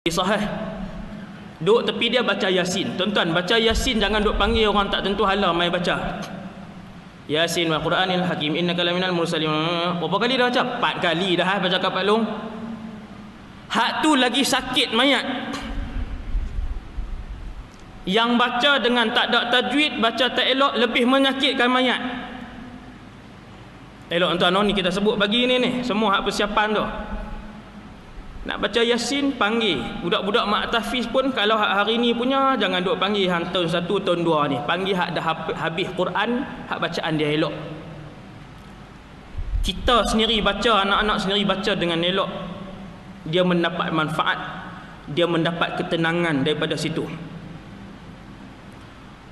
sahih. Duk tepi dia baca Yasin. Tuan-tuan, baca Yasin jangan duk panggil orang tak tentu hala mai baca. Yasin wal Quranil Hakim innaka laminal mursalin. Berapa kali dah baca? 4 kali dah baca kat Pak Long. Hak tu lagi sakit mayat. Yang baca dengan tak ada tajwid, baca tak elok, lebih menyakitkan mayat. Elok tuan-tuan, ni kita sebut pagi ni semua hak persiapan tu. Nak baca Yasin, panggil budak-budak mak tahfiz pun. Kalau hari ni punya, jangan duk panggil hang tahun 1 tahun 2 ni. Panggil hak dah habis Quran, hak bacaan dia elok. Kita sendiri baca, anak-anak sendiri baca dengan elok, dia mendapat manfaat, dia mendapat ketenangan daripada situ.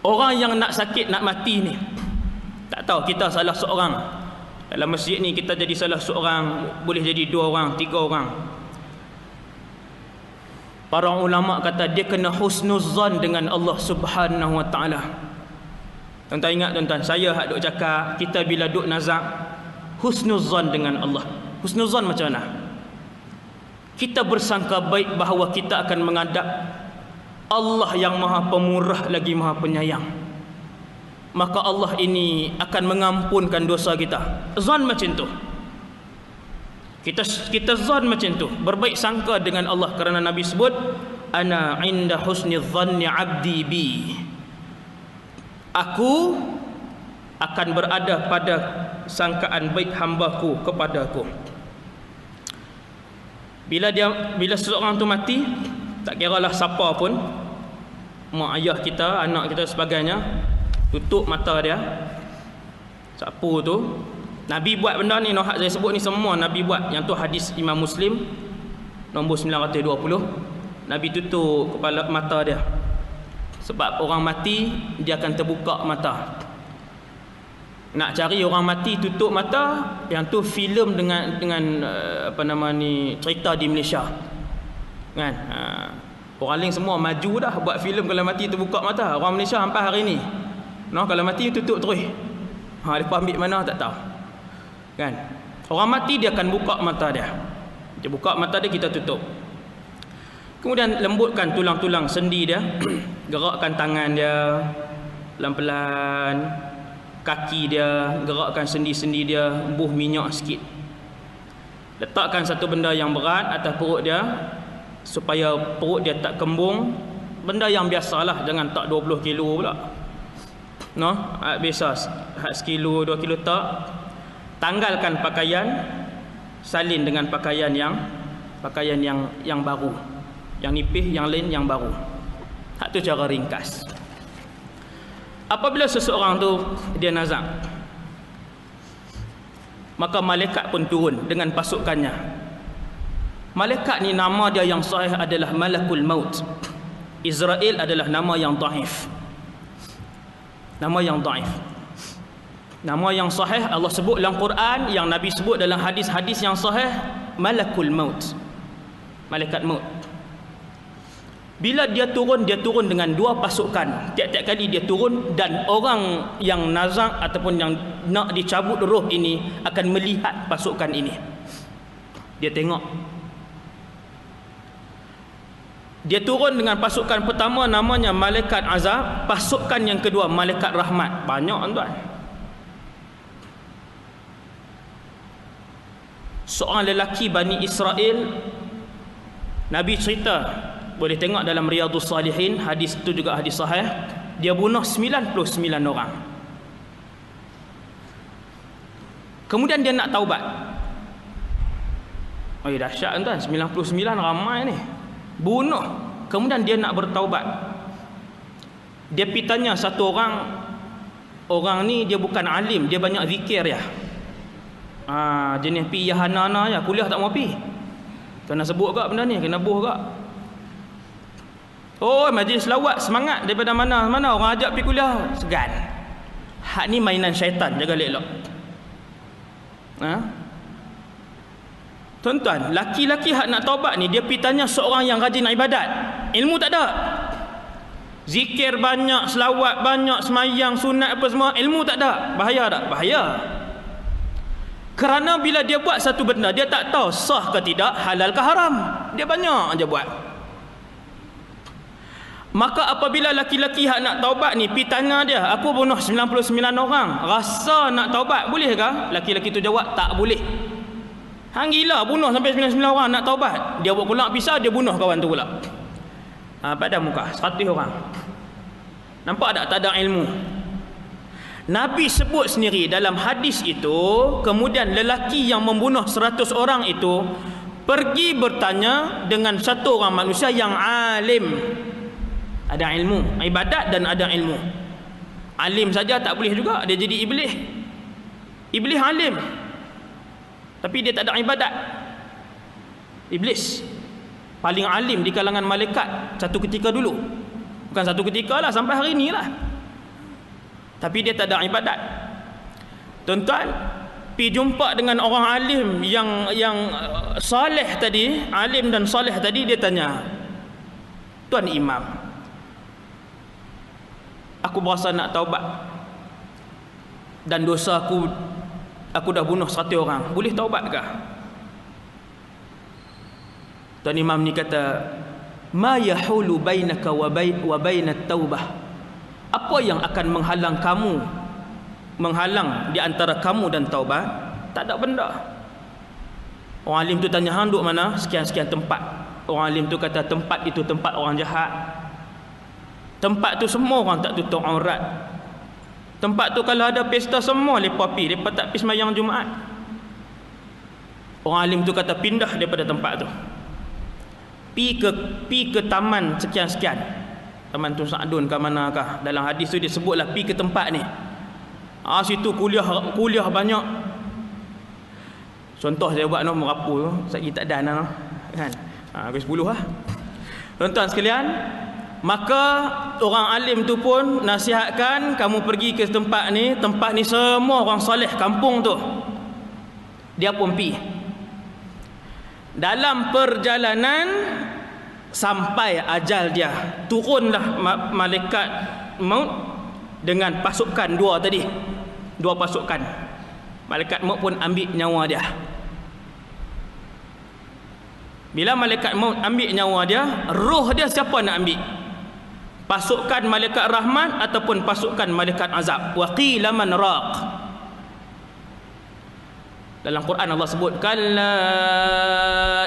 Orang yang nak sakit, nak mati ni, tak tahu kita salah seorang. Dalam masjid ni kita jadi salah seorang, boleh jadi 2 orang, 3 orang. Para ulama kata dia kena husnuzan dengan Allah Subhanahu Wa Taala. Tuan-tuan ingat tuan-tuan, saya hak duk cakap, kita bila duk nazak husnuzan dengan Allah. Husnuzan macam mana? Kita bersangka baik bahawa kita akan menghadap Allah yang Maha Pemurah lagi Maha Penyayang. Maka Allah ini akan mengampunkan dosa kita. Zon macam tu. Kita zon macam tu, berbaik sangka dengan Allah, kerana Nabi sebut ana inda husni dhanni abdi bi. Aku akan berada pada sangkaan baik hamba-Ku kepada-Ku. Bila seseorang tu mati, tak kiralah siapa pun, mak ayah kita, anak kita sebagainya, tutup mata dia. Sapu tu Nabi buat benda ni, hak saya sebut ni semua Nabi buat. Yang tu hadis Imam Muslim nombor 920. Nabi tutup kepala mata dia. Sebab orang mati dia akan terbuka mata. Nak cari orang mati tutup mata, yang tu filem dengan apa nama ni, cerita di Malaysia. Kan? Orang lain semua maju dah buat filem kalau mati terbuka mata. Orang Malaysia sampai hari ni, kalau mati tutup terus. Depa ambil mana tak tahu. Kan? Orang mati dia akan buka mata dia. Dia buka mata dia, kita tutup. Kemudian lembutkan tulang-tulang sendi dia. Gerakkan tangan dia pelan-pelan, kaki dia, gerakkan sendi-sendi dia, buh minyak sikit. Letakkan satu benda yang berat atas perut dia supaya perut dia tak kembung. Benda yang biasalah, jangan tak 20 kilo pula. Biasa 1 kilo 2 kilo tak. Tanggalkan pakaian, salin dengan pakaian yang baru, yang nipis, yang lain yang baru. Hak tu cara ringkas. Apabila seseorang tu dia nazak, maka malaikat pun turun dengan pasukannya. Malaikat ni nama dia yang sahih adalah Malakul Maut. Israel adalah nama yang dhaif. Nama yang dhaif. Nama yang sahih Allah sebut dalam Quran, yang Nabi sebut dalam hadis-hadis yang sahih, Malakul Maut. Malaikat maut. Bila dia turun dengan 2 pasukan. Tiap-tiap kali dia turun, dan orang yang nazak ataupun yang nak dicabut roh ini akan melihat pasukan ini. Dia tengok. Dia turun dengan pasukan pertama namanya Malaikat Azab, pasukan yang kedua Malaikat Rahmat. Banyak tuan. Seorang lelaki Bani Israel, Nabi cerita, boleh tengok dalam Riyadhus Salihin, hadis itu juga hadis sahih. Dia bunuh 99 orang. Kemudian dia nak taubat. Dahsyat tuan, 99 ramai ni. Bunuh. Kemudian dia nak bertaubat. Dia pergi tanya satu orang. Orang ni dia bukan alim, dia banyak zikir ya. Jenis pi Yahanana ya, kuliah tak mau pi. Kena sebut ke benda ni, kena buh ke? Majlis selawat semangat daripada mana-mana orang ajak pi kuliah, segan. Hak ni mainan syaitan, jaga elok. Tuan-tuan, laki-laki hak nak taubat ni, dia pi tanya seorang yang rajin ibadat. Ilmu tak ada. Zikir banyak, selawat banyak, semayang, sunat apa semua, ilmu tak ada. Bahaya tak? Bahaya. Kerana bila dia buat satu benda, dia tak tahu sah ke tidak, halal ke haram. Dia banyak aja buat. Maka apabila laki-laki hak nak taubat ni pi tanya dia, aku bunuh 99 orang, rasa nak taubat boleh ke? Laki-laki tu jawab, tak boleh. Hang gila bunuh sampai 99 orang nak taubat. Dia buat pula pisau, dia bunuh kawan tu pula. Pada muka 100 orang. Nampak tak ada ilmu? Nabi sebut sendiri dalam hadis itu, kemudian lelaki yang membunuh 100 orang itu pergi bertanya dengan satu orang manusia yang alim, ada ilmu, ibadat dan ada ilmu. Alim saja tak boleh juga, dia jadi iblis. Iblis alim tapi dia tak ada ibadat. Iblis paling alim di kalangan malaikat satu ketika dulu. Bukan satu ketika lah, sampai hari ni lah. Tapi dia tak ada ibadat. Tuan-tuan, pi jumpa dengan orang alim yang soleh tadi, alim dan soleh tadi, dia tanya, Tuan Imam, aku berasa nak taubat dan dosa aku dah bunuh 100 orang, boleh taubatkah? Tuan Imam ni kata, ma yahulu bainaka wa bainat taubah. Apa yang akan menghalang di antara kamu dan taubat? Tak ada benda. Orang alim tu tanya, hang duk mana? Sekian-sekian tempat. Orang alim tu kata, tempat itu tempat orang jahat. Tempat tu semua orang tak tutup aurat. Tempat tu kalau ada pesta semua lepas pi, lepas tak pi sembahyang Jumaat. Orang alim tu kata, pindah daripada tempat tu. Pi ke taman sekian-sekian. Taman Tun Sa'dun ke manakah? Dalam hadis tu dia sebutlah pi ke tempat ni. Situ kuliah banyak. Contoh saya buat nombor apa tu, saya tak ada nah, kan. Habis 10 lah. Tuan-tuan sekalian, maka orang alim tu pun nasihatkan, kamu pergi ke tempat ni semua orang soleh kampung tu. Dia pun pi. Dalam perjalanan sampai ajal dia, turunlah malaikat maut dengan pasukan dua pasukan. Malaikat maut pun ambil nyawa dia. Bila malaikat maut ambil nyawa dia, roh dia siapa nak ambil? Pasukan malaikat rahmat ataupun pasukan malaikat azab? Wa qila man raq. Dalam Quran Allah sebut, kalla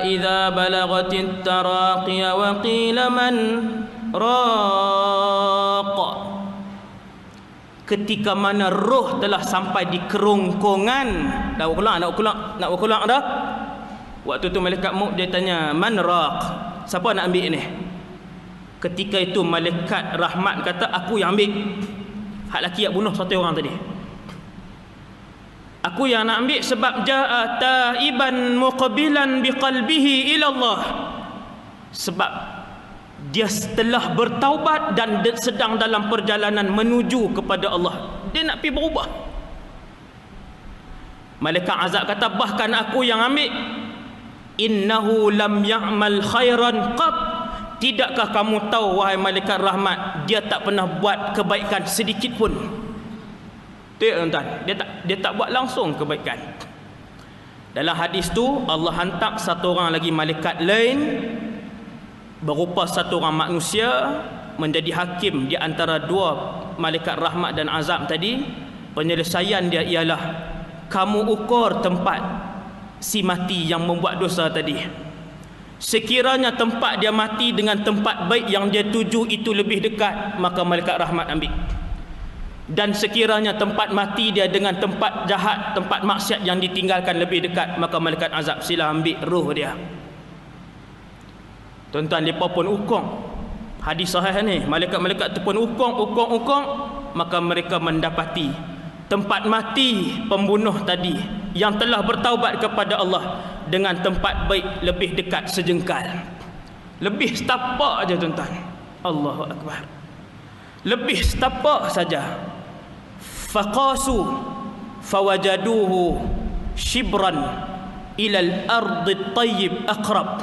idza balagatit taraqiya wa qila man raq. Ketika mana roh telah sampai di kerongkongan, nak ulang dah. Waktu tu malaikat maut dia tanya, man raq, siapa nak ambil ni? Ketika itu malaikat rahmat kata, aku yang ambil. Hak laki yang bunuh 100 orang tadi, aku yang nak ambil, sebab jaa taiban muqbilan biqalbihi ila Allah. Sebab dia telah bertaubat dan sedang dalam perjalanan menuju kepada Allah. Dia nak pergi berubah. Malaikat azab kata, bahkan aku yang ambil. Innahu lam ya'mal khairan qat. Tidakkah kamu tahu wahai malaikat rahmat, dia tak pernah buat kebaikan sedikit pun. Tuan-tuan, dia tak buat langsung kebaikan. Dalam hadis tu Allah hantar satu orang lagi malaikat lain berupa satu orang manusia menjadi hakim di antara dua malaikat rahmat dan azab tadi. Penyelesaian dia ialah, kamu ukur tempat si mati yang membuat dosa tadi. Sekiranya tempat dia mati dengan tempat baik yang dia tuju itu lebih dekat, maka malaikat rahmat ambil. Dan sekiranya tempat mati dia dengan tempat jahat, tempat maksiat yang ditinggalkan lebih dekat, maka malaikat azab sila ambil roh dia. Tuan-tuan, mereka pun ukung. Hadis sahih ni, malaikat-malaikat tu pun ukung, maka mereka mendapati tempat mati pembunuh tadi yang telah bertaubat kepada Allah dengan tempat baik lebih dekat sejengkal. Lebih setapak aja tuan-tuan. Allahu Akbar. Lebih setapak saja. Faqasu fawajaduhu shibran ilal ardi tayyib aqrab.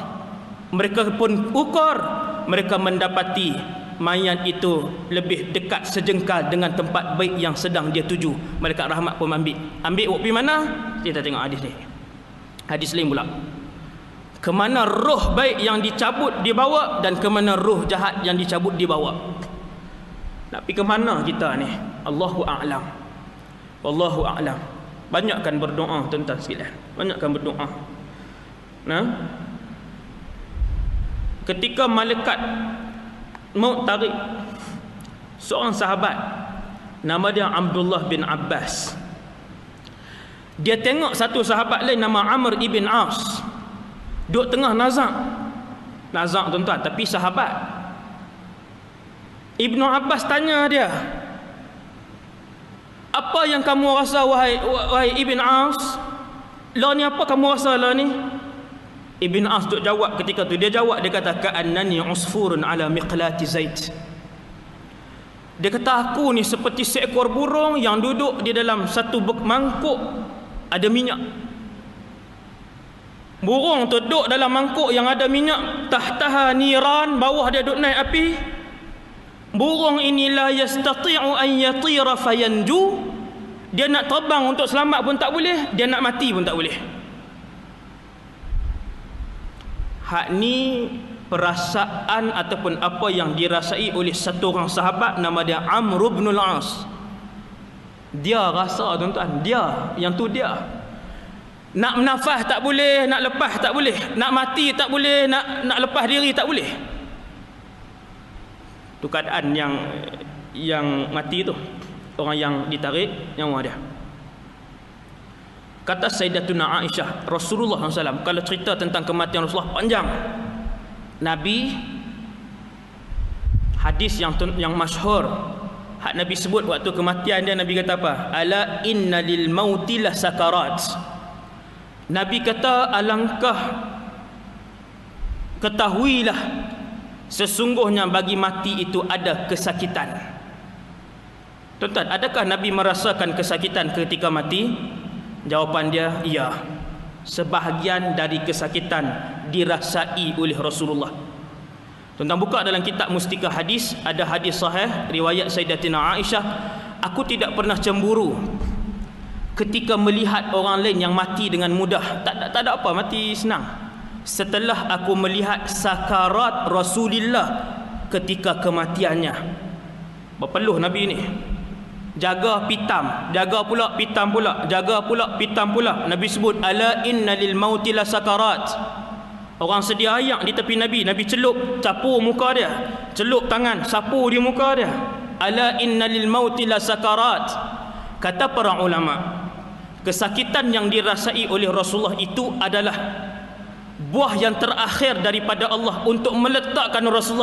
Mereka pun ukur, mereka mendapati mayat itu lebih dekat sejengkal dengan tempat baik yang sedang dia tuju. Malaikat rahmat pun ambil pergi mana? Kita tengok hadis ni. Hadis lain pula. ke mana roh baik yang dicabut dibawa dan ke mana roh jahat yang dicabut dibawa. Tapi ke mana kita ni? Allahu a'lam. Wallahu a'lam. Banyakkan berdoa tuan-tuan sekalian. Banyakkan berdoa. Nah, ketika malaikat maut tarik seorang sahabat, nama dia Abdullah bin Abbas. Dia tengok satu sahabat lain nama Amr ibn As duduk tengah nazak tuan-tuan, tapi sahabat. Ibnu Abbas tanya dia, apa yang kamu rasa wahai Ibn As? Lah ni apa kamu rasa lah ni? Ibn As duk jawab ketika tu, dia jawab, dia kata ka'annani usfurun ala miqlati zait. Dia kata aku ni seperti seekor burung yang duduk di dalam satu mangkuk ada minyak. Burung tu duduk dalam mangkuk yang ada minyak, tahtaha niran, bawah dia duduk naik api. Burung ini la yastati'u an yatira fayanju. Dia nak terbang untuk selamat pun tak boleh, dia nak mati pun tak boleh. Hak ni perasaan ataupun apa yang dirasai oleh satu orang sahabat nama dia Amr ibn al-As. Dia rasa tuan-tuan, dia yang tu dia. Nak menafas tak boleh, nak lepas tak boleh, nak mati tak boleh, nak lepas diri tak boleh. Tu keadaan yang mati tu, orang yang ditarik nyawa dia. Kata Sayyidatuna Aisyah, Rasulullah SAW kalau cerita tentang kematian Rasulullah panjang. Nabi, hadis yang masyhur, hak Nabi sebut waktu kematian dia, Nabi kata apa? Ala inna lil mauti la sakarat. Nabi kata, alangkah ketahuilah sesungguhnya bagi mati itu ada kesakitan. Tuan-tuan, adakah Nabi merasakan kesakitan ketika mati? Jawapan dia, iya. Sebahagian dari kesakitan dirasai oleh Rasulullah. Tuan-tuan buka dalam kitab Mustika Hadis, ada hadis sahih riwayat Sayyidatina Aisyah, aku tidak pernah cemburu ketika melihat orang lain yang mati dengan mudah. Tak ada apa, mati senang. Setelah aku melihat sakarat Rasulullah ketika kematiannya. Berpeluh Nabi ni, jaga pitam, jaga pula pitam pula, jaga pula pitam pula. Nabi sebut ala inna lil mauti la sakarat. Orang sedia ayak di tepi Nabi, Nabi celup, capu muka dia, celup tangan, sapu di muka dia. Ala inna lil mauti la sakarat. Kata para ulama, kesakitan yang dirasai oleh Rasulullah itu adalah buah yang terakhir daripada Allah untuk meletakkan Rasulullah